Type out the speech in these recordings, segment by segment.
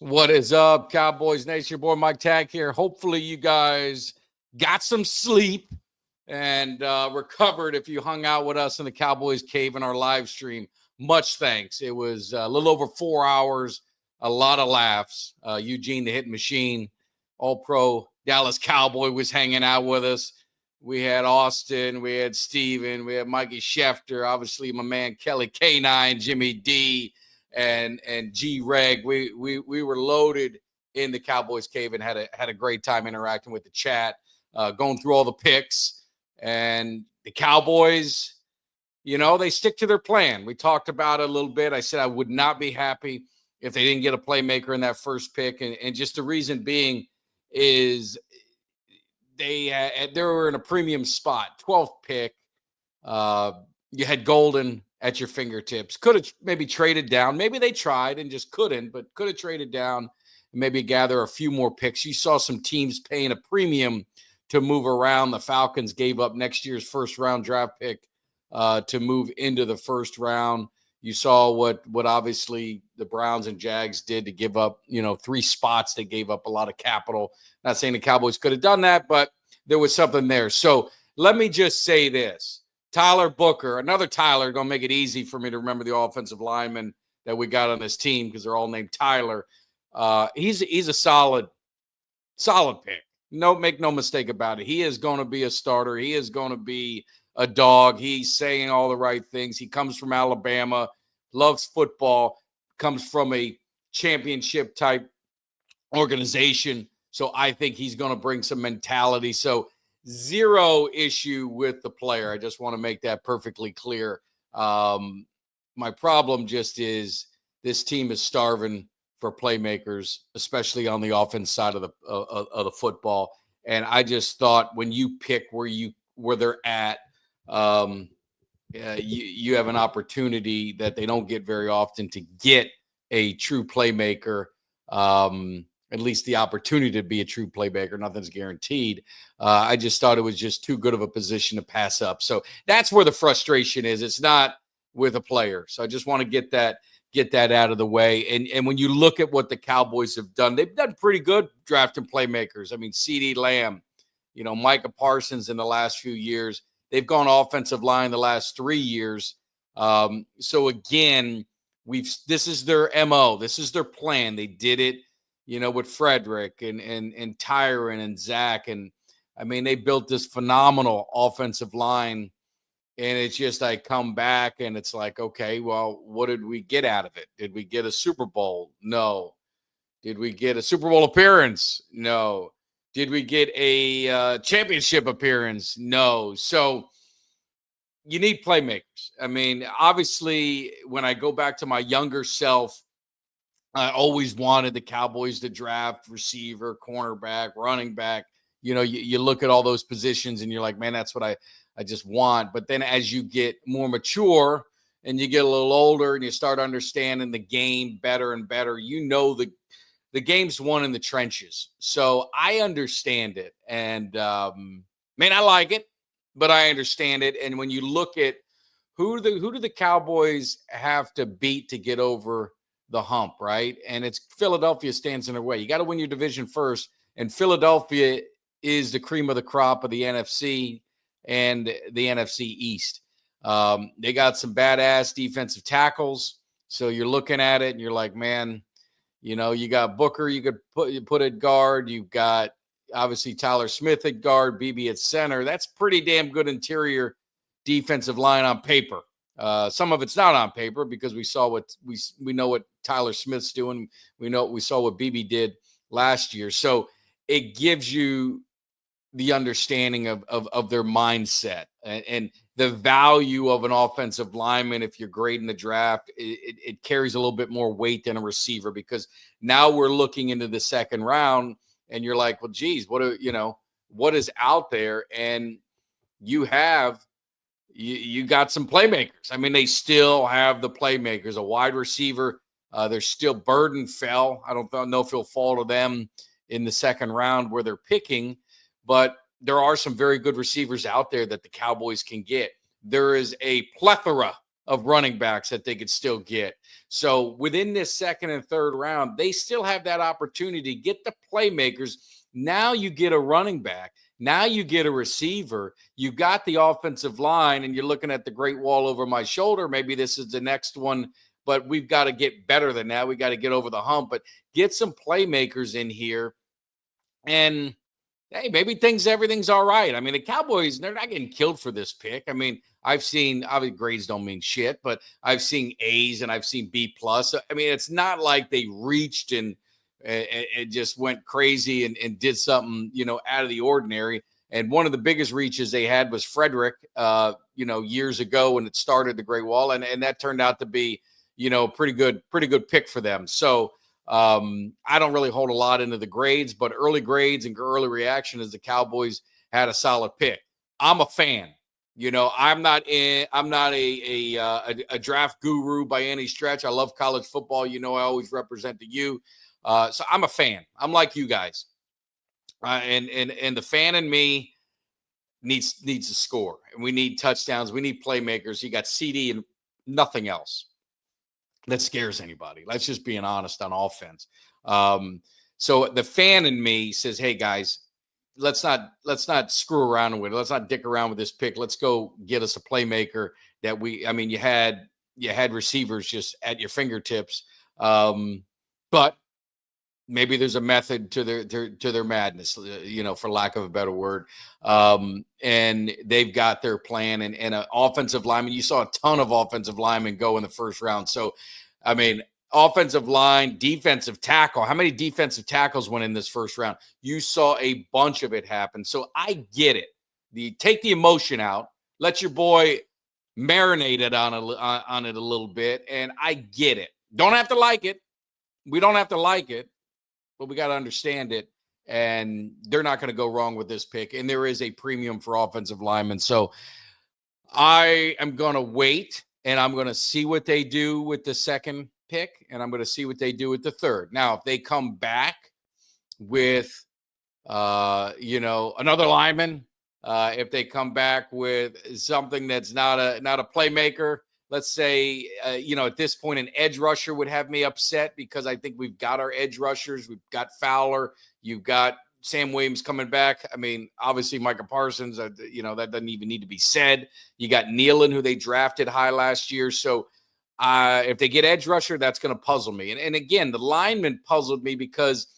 What is up, Cowboys Nation? Your boy Mike Tag here. Hopefully, you guys got some sleep and recovered if you hung out with us in the Cowboys Cave in our live stream. Much thanks. It was a little over 4 hours, a lot of laughs. Eugene, the hit machine, all pro Dallas Cowboy, was hanging out with us. We had Austin, we had Steven, we had Mikey Schefter, obviously my man Kelly K9, Jimmy Dee, and G Reg. We were loaded in the Cowboys Cave and had a great time interacting with the chat, going through all the picks. And the Cowboys, they stick to their plan. We talked about it a little bit. I said I would not be happy if they didn't get a playmaker in that first pick, and just the reason being is they were in a premium spot, 12th pick. You had Golden at your fingertips. Could have maybe traded down. Maybe they tried and just couldn't, but could have traded down and maybe gather a few more picks. You saw some teams paying a premium to move around. The Falcons gave up next year's first-round draft pick to move into the first round. You saw what obviously the Browns and Jags did to give up, 3 spots. They gave up a lot of capital. Not saying the Cowboys could have done that, but there was something there. So let me just say this. Tyler Booker, another Tyler, going to make it easy for me to remember the offensive lineman that we got on this team because they're all named Tyler. He's a solid pick. Make no mistake about it. He is going to be a starter. He is going to be a dog. He's saying all the right things. He comes from Alabama, loves football, comes from a championship type organization. So I think he's going to bring some mentality. So zero issue with the player. I just want to make that perfectly clear. My problem just is this team is starving for playmakers, especially on the offense side of the football. And I just thought when you pick where they're at, you have an opportunity that they don't get very often to get a true playmaker. At least the opportunity to be a true playmaker. Nothing's guaranteed. I just thought it was just too good of a position to pass up. So that's where the frustration is. It's not with a player. So I just want to get that out of the way. And when you look at what the Cowboys have done, they've done pretty good drafting playmakers. I mean, CeeDee Lamb, Micah Parsons in the last few years. They've gone offensive line the last 3 years. So again, this is their MO. This is their plan. They did it, with Frederick and Tyron and Zach. And I mean, they built this phenomenal offensive line. And it's just, I come back and it's like, okay, well, what did we get out of it? Did we get a Super Bowl? No. Did we get a Super Bowl appearance? No. Did we get a championship appearance? No. So you need playmakers. I mean, obviously, when I go back to my younger self, I always wanted the Cowboys to draft receiver, cornerback, running back. You look at all those positions and you're like, man, that's what I just want. But then as you get more mature and you get a little older and you start understanding the game better and better, the game's won in the trenches. So I understand it. And, man, I like it, but I understand it. And when you look at who do the Cowboys have to beat to get over the hump, right? And it's Philadelphia stands in their way. You got to win your division first. And Philadelphia is the cream of the crop of the NFC and the NFC East. They got some badass defensive tackles. So you're looking at it and you're like, man, you got Booker, you could put at guard. You've got obviously Tyler Smith at guard, BB at center. That's pretty damn good interior defensive line on paper. Some of it's not on paper because we saw we know what Tyler Smith's doing. We saw what BB did last year. So it gives you the understanding of their mindset and the value of an offensive lineman. If you're great in the draft, it carries a little bit more weight than a receiver because now we're looking into the second round and you're like, well, geez, what is out there? And you got some playmakers. I mean, they still have the playmakers, a wide receiver. There's still Burden fell. I don't know if he'll fall to them in the second round where they're picking, but there are some very good receivers out there that the Cowboys can get. There is a plethora of running backs that they could still get. So within this second and third round, they still have that opportunity to get the playmakers. Now you get a running back. Now you get a receiver. You got the offensive line, and you're looking at the Great Wall over my shoulder. Maybe this is the next one, but we've got to get better than that. We got to get over the hump, but get some playmakers in here. And hey, maybe everything's all right. I mean, the Cowboys, they're not getting killed for this pick. I mean, I've seen, obviously grades don't mean shit, but I've seen A's and I've seen B plus. I mean, it's not like they reached and just went crazy and did something, out of the ordinary. And one of the biggest reaches they had was Frederick, years ago when it started the Great Wall. And that turned out to be, pretty good pick for them. So, I don't really hold a lot into the grades, but early grades and early reaction is the Cowboys had a solid pick. I'm a fan. I'm not a draft guru by any stretch. I love college football. I always represent the U. So I'm a fan. I'm like you guys. And the fan in me needs to score. And we need touchdowns. We need playmakers. You got CD and nothing else that scares anybody. Let's just being honest on offense. So the fan in me says, hey guys, let's not screw around with it. Let's not dick around with this pick. Let's go get us a playmaker that you had receivers just at your fingertips. But maybe there's a method to their madness, for lack of a better word. And they've got their plan and an offensive lineman. You saw a ton of offensive linemen go in the first round. So, I mean, offensive line, defensive tackle. How many defensive tackles went in this first round? You saw a bunch of it happen. So I get it. Take the emotion out. Let your boy marinate it on it a little bit. And I get it. Don't have to like it. We don't have to like it. But we got to understand it, and they're not going to go wrong with this pick. And there is a premium for offensive linemen. So I am going to wait, and I'm going to see what they do with the second pick, and I'm going to see what they do with the third. Now, if they come back with, another lineman, if they come back with something that's not a playmaker, let's say, at this point, an edge rusher would have me upset because I think we've got our edge rushers. We've got Fowler. You've got Sam Williams coming back. I mean, obviously, Micah Parsons, that doesn't even need to be said. You got Nealon, who they drafted high last year. So if they get edge rusher, that's going to puzzle me. And again, the lineman puzzled me because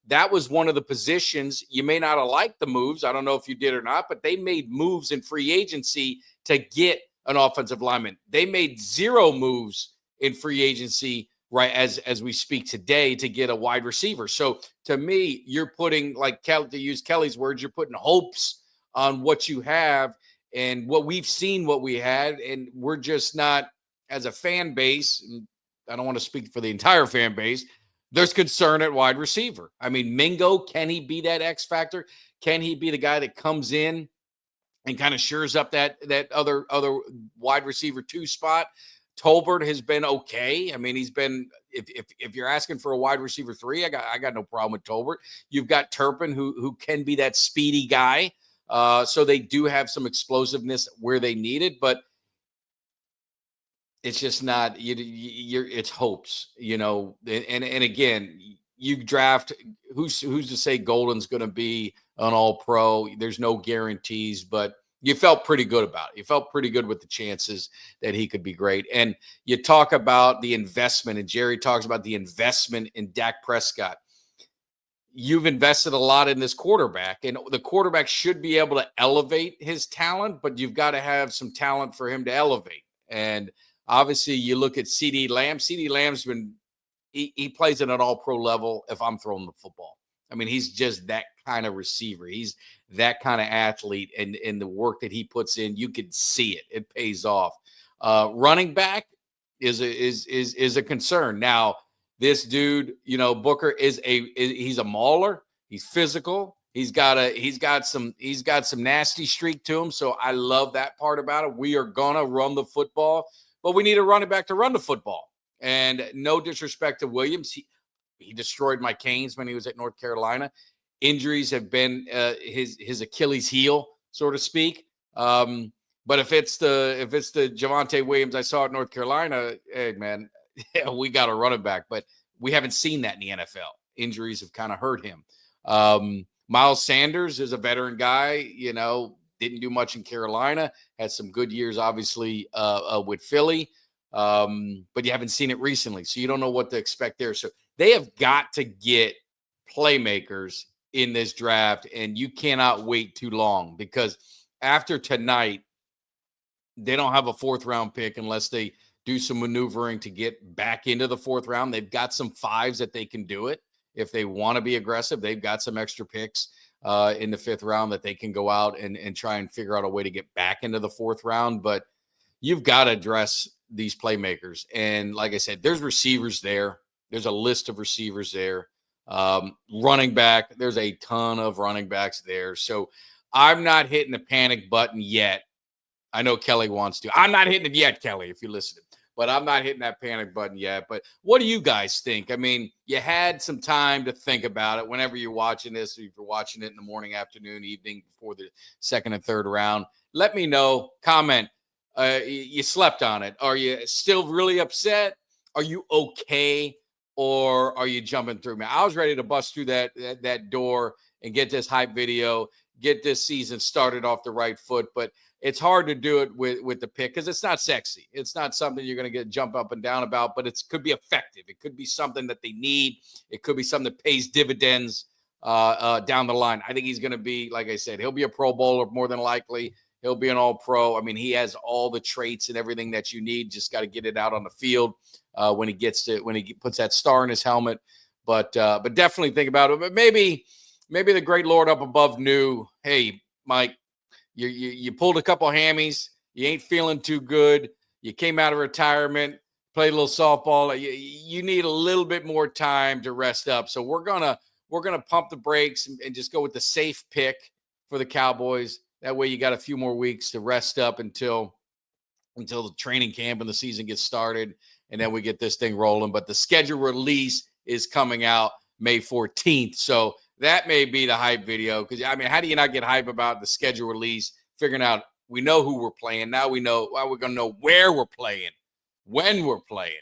that was one of the positions. You may not have liked the moves. I don't know if you did or not, but they made moves in free agency to get an offensive lineman. They made zero moves in free agency, right, as we speak today, to get a wide receiver. So to me, you're putting, like to use Kelly's words, you're putting hopes on what you have and what we've seen, what we had, and we're just not, as a fan base, I don't want to speak for the entire fan base, there's concern at wide receiver. I mean, Mingo, can he be that X factor? Can he be the guy that comes in and kind of shores up that other wide receiver 2 spot? Tolbert has been okay. I mean, he's been, if you're asking for a wide receiver 3, I got no problem with Tolbert. You've got Turpin who can be that speedy guy. So they do have some explosiveness where they need it, but it's just not, it's hopes, and again, you draft, who's to say Golden's going to be an all-pro? There's no guarantees, but you felt pretty good about it. You felt pretty good with the chances that he could be great. And you talk about the investment, and Jerry talks about the investment in Dak Prescott. You've invested a lot in this quarterback, and the quarterback should be able to elevate his talent, but you've got to have some talent for him to elevate. And obviously, you look at CD Lamb. CD Lamb's been, he plays at an all-pro level if I'm throwing the football. I mean, he's just that kind of receiver. He's that kind of athlete, and the work that he puts in, you can see it. It pays off. Running back is a concern. Now, this dude, Booker he's a mauler. He's physical. He's got some nasty streak to him. So I love that part about it. We are gonna run the football, but we need a running back to run the football. And no disrespect to Williams, he destroyed my Canes when he was at North Carolina. Injuries have been his Achilles heel, so to speak. But if it's the Javonte Williams I saw at North Carolina, hey man, we got a running back. But we haven't seen that in the NFL. Injuries have kind of hurt him. Miles Sanders is a veteran guy, didn't do much in Carolina, had some good years, obviously, with Philly. But you haven't seen it recently, so you don't know what to expect there. So they have got to get playmakers in this draft, and you cannot wait too long, because after tonight, they don't have a 4th round pick unless they do some maneuvering to get back into the 4th round. They've got some 5s that they can do it. If they want to be aggressive, they've got some extra picks in the 5th round that they can go out and try and figure out a way to get back into the 4th round. But you've got to address these playmakers. And like I said, there's receivers there. There's a list of receivers there. Running back, there's a ton of running backs there. So I'm not hitting the panic button yet. I know Kelly wants to. I'm not hitting it yet, Kelly, if you listen. But I'm not hitting that panic button yet. But what do you guys think? I mean, you had some time to think about it whenever you're watching this. If you're watching it in the morning, afternoon, evening, before the 2nd and 3rd round, let me know. Comment. You slept on it. Are you still really upset? Are you okay? Or are you jumping through? Man, I was ready to bust through that door and get this hype video, get this season started off the right foot. But it's hard to do it with the pick because it's not sexy. It's not something you're going to jump up and down about, but it could be effective. It could be something that they need. It could be something that pays dividends down the line. I think he's going to be, like I said, he'll be a Pro Bowler more than likely. He'll be an All-Pro. I mean, he has all the traits and everything that you need. Just got to get it out on the field when he puts that star in his helmet. But definitely think about it. But maybe the great Lord up above knew, hey, Mike, you pulled a couple hammies. You ain't feeling too good. You came out of retirement, played a little softball. You need a little bit more time to rest up. So we're gonna pump the brakes and just go with the safe pick for the Cowboys. That way you got a few more weeks to rest up until the training camp and the season gets started, and then we get this thing rolling. But the schedule release is coming out May 14th. So that may be the hype video, because, I mean, how do you not get hype about the schedule release, figuring out we know who we're playing. Now we know, we're going to know where we're playing, when we're playing.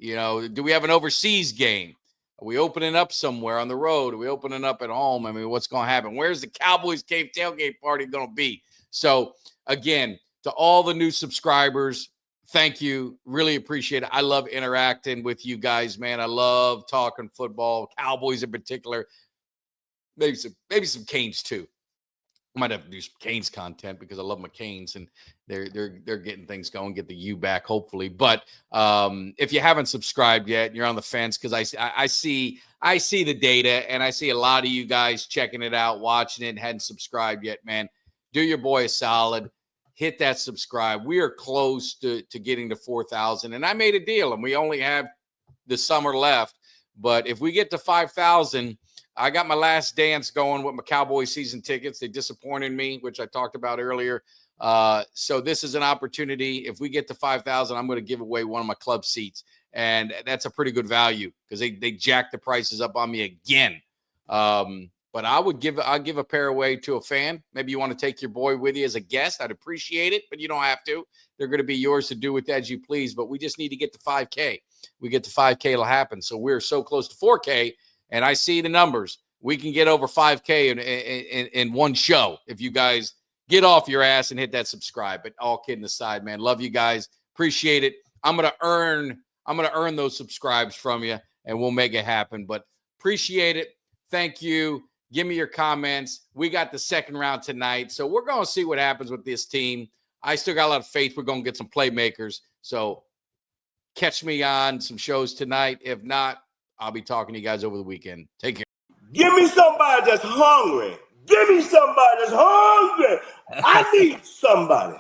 Do we have an overseas game? Are we opening up somewhere on the road? Are we opening up at home? I mean, what's going to happen? Where's the Cowboys Cave tailgate party going to be? So, again, to all the new subscribers, thank you. Really appreciate it. I love interacting with you guys, man. I love talking football, Cowboys in particular. Maybe some Canes too. I might have to do some Canes content because I love my Canes, and they're getting things going, get the U back hopefully. But if you haven't subscribed yet, and you're on the fence, because I see the data, and I see a lot of you guys checking it out, watching it, and hadn't subscribed yet, man. Do your boy a solid. Hit that subscribe. We are close to getting to 4,000, and I made a deal, and we only have the summer left. But if we get to 5,000, I got my last dance going with my Cowboys season tickets. They disappointed me, which I talked about earlier. So this is an opportunity. If we get to 5,000, I'm going to give away one of my club seats, and that's a pretty good value because they jacked the prices up on me again. But I'll give a pair away to a fan. Maybe you want to take your boy with you as a guest. I'd appreciate it, but you don't have to. They're going to be yours to do with as you please. But we just need to get to 5K. We get to 5K, it'll happen. So we're so close to 4K, and I see the numbers. We can get over 5K in one show if you guys get off your ass and hit that subscribe. But all kidding aside, man, love you guys. Appreciate it. I'm gonna earn those subscribes from you, and we'll make it happen. But appreciate it. Thank you. Give me your comments. We got the second round tonight, so we're going to see what happens with this team. I still got a lot of faith we're going to get some playmakers. So catch me on some shows tonight. If not, I'll be talking to you guys over the weekend. Take care. Give me somebody that's hungry. Give me somebody that's hungry. I need somebody.